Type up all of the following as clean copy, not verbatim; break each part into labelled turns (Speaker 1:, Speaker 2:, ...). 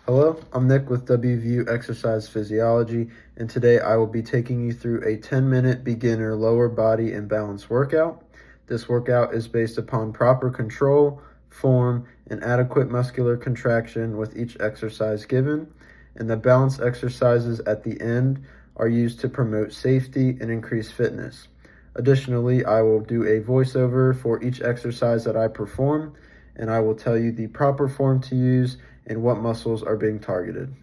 Speaker 1: Hello, I'm Nick with WVU Exercise Physiology, and today I will be taking you through a 10-minute beginner lower body and balance workout. This workout is based upon proper control, form, and adequate muscular contraction with each exercise given, and the balance exercises at the end are used to promote safety and increase fitness. Additionally, I will do a voiceover for each exercise that I perform, and I will tell you the proper form to use and what muscles are being targeted.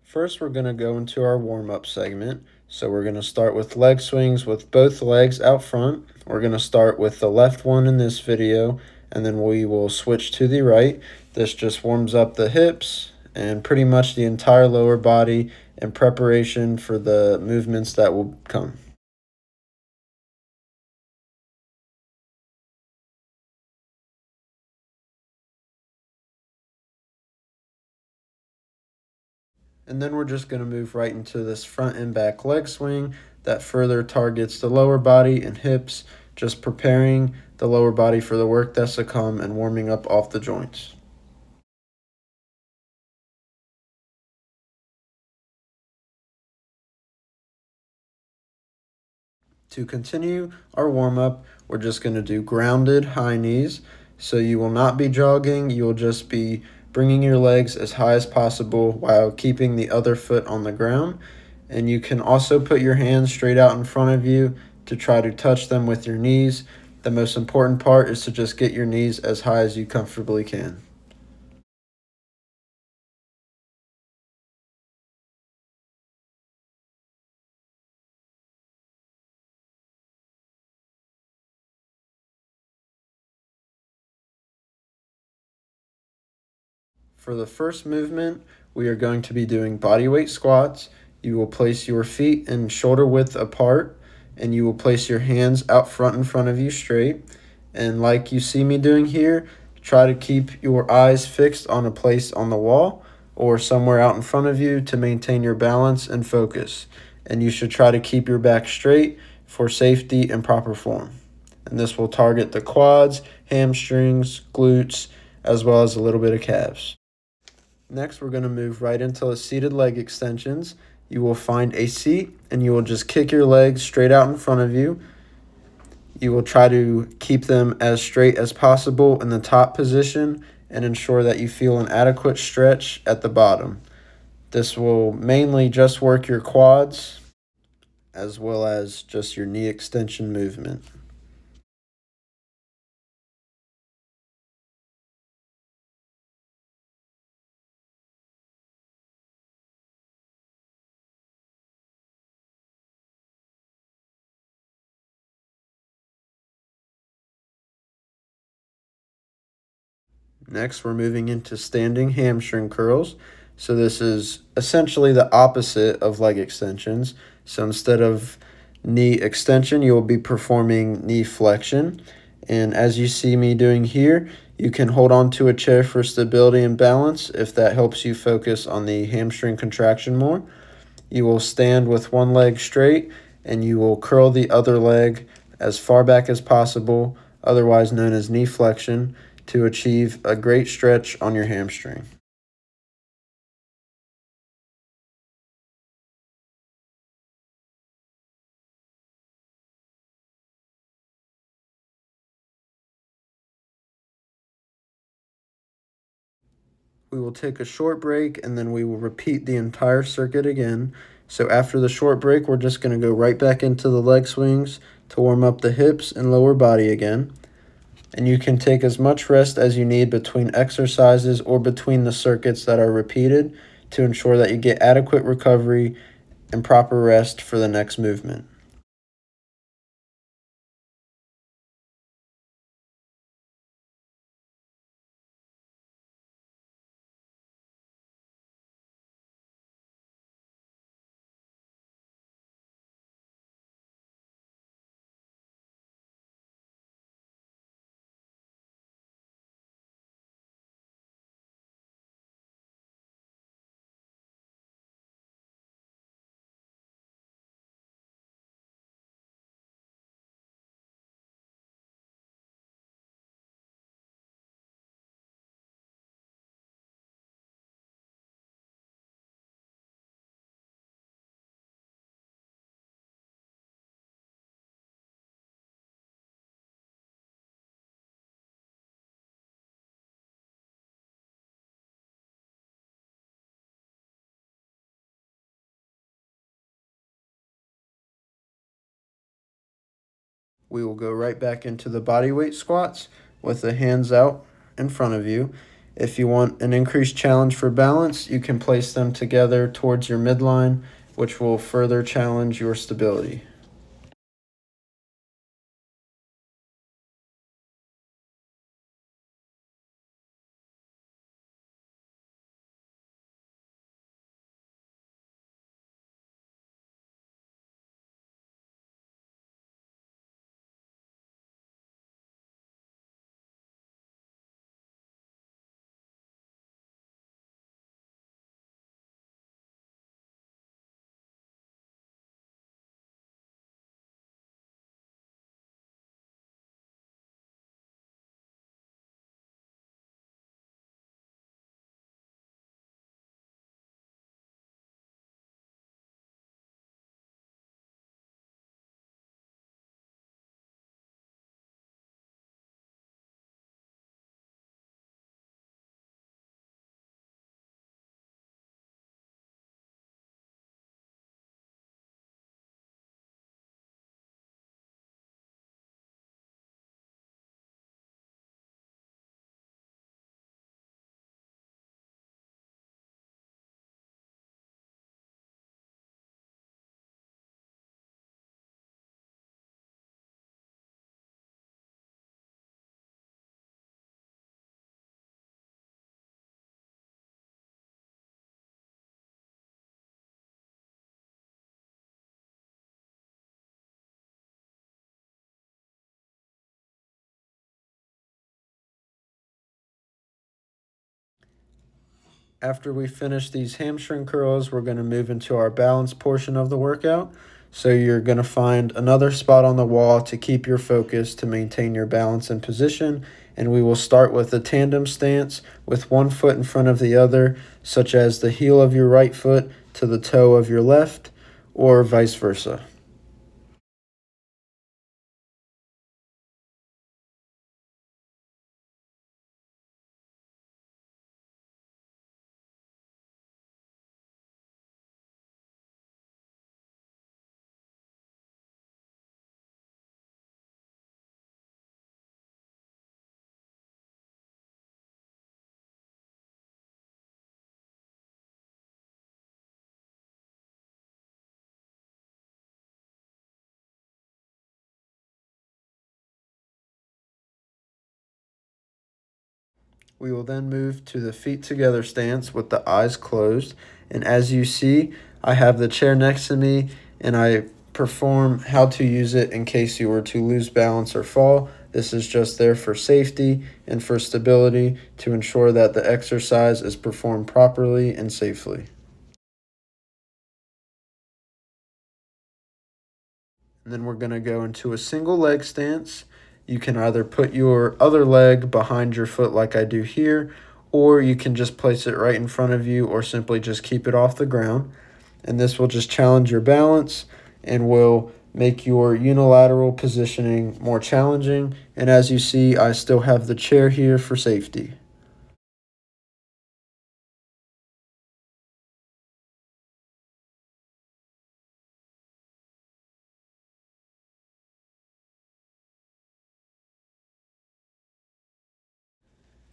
Speaker 1: First, we're going to go into our warm-up segment. So we're going to start with leg swings with both legs out front. We're going to start with the left one in this video, and then we will switch to the right. This just warms up the hips and pretty much the entire lower body in preparation for the movements that will come. And then we're just going to move right into this front and back leg swing that further targets the lower body and hips, just preparing the lower body for the work that's to come and warming up off the joints. To continue our warm-up, we're just going to do grounded high knees. So you will not be jogging, you will just be bringing your legs as high as possible while keeping the other foot on the ground. And you can also put your hands straight out in front of you to try to touch them with your knees. The most important part is to just get your knees as high as you comfortably can. For the first movement, we are going to be doing bodyweight squats. You will place your feet in shoulder width apart, and you will place your hands out front in front of you straight. And like you see me doing here, try to keep your eyes fixed on a place on the wall or somewhere out in front of you to maintain your balance and focus. And you should try to keep your back straight for safety and proper form. And this will target the quads, hamstrings, glutes, as well as a little bit of calves. Next, we're going to move right into seated leg extensions. You will find a seat and you will just kick your legs straight out in front of you. You will try to keep them as straight as possible in the top position and ensure that you feel an adequate stretch at the bottom. This will mainly just work your quads as well as just your knee extension movement. Next, we're moving into standing hamstring curls. So this is essentially the opposite of leg extensions. So instead of knee extension, you will be performing knee flexion. And as you see me doing here, you can hold on to a chair for stability and balance if that helps you focus on the hamstring contraction more. You will stand with one leg straight and you will curl the other leg as far back as possible, otherwise known as knee flexion, to achieve a great stretch on your hamstring. We will take a short break and then we will repeat the entire circuit again. So after the short break, we're just going to go right back into the leg swings to warm up the hips and lower body again. And you can take as much rest as you need between exercises or between the circuits that are repeated to ensure that you get adequate recovery and proper rest for the next movement. We will go right back into the body weight squats with the hands out in front of you. If you want an increased challenge for balance, you can place them together towards your midline, which will further challenge your stability. After we finish these hamstring curls, we're going to move into our balance portion of the workout. So you're going to find another spot on the wall to keep your focus to maintain your balance and position. And we will start with a tandem stance with one foot in front of the other, such as the heel of your right foot to the toe of your left, or vice versa. We will then move to the feet together stance with the eyes closed. And as you see, I have the chair next to me and I perform how to use it in case you were to lose balance or fall. This is just there for safety and for stability to ensure that the exercise is performed properly and safely. And then we're going to go into a single leg stance. You can either put your other leg behind your foot like I do here, or you can just place it right in front of you or simply just keep it off the ground. And this will just challenge your balance and will make your unilateral positioning more challenging. And as you see, I still have the chair here for safety.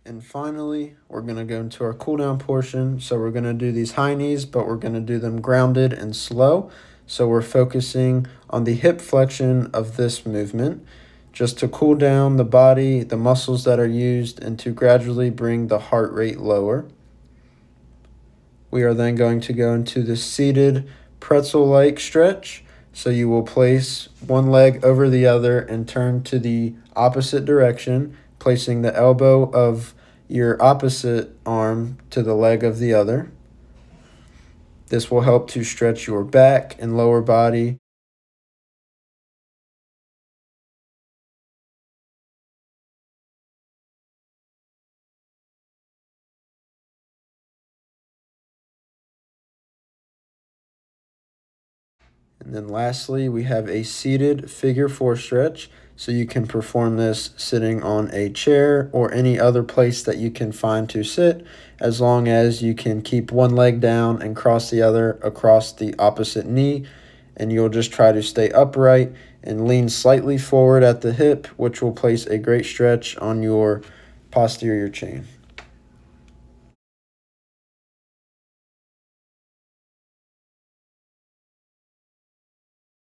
Speaker 1: And finally, we're going to go into our cool down portion. So we're going to do these high knees, but we're going to do them grounded and slow. So we're focusing on the hip flexion of this movement just to cool down the body, the muscles that are used, and to gradually bring the heart rate lower. We are then going to go into the seated pretzel-like stretch. So you will place one leg over the other and turn to the opposite direction, placing the elbow of your opposite arm to the leg of the other. This will help to stretch your back and lower body. And then lastly, we have a seated figure four stretch. So you can perform this sitting on a chair or any other place that you can find to sit, as long as you can keep one leg down and cross the other across the opposite knee. and you'll just try to stay upright and lean slightly forward at the hip, which will place a great stretch on your posterior chain.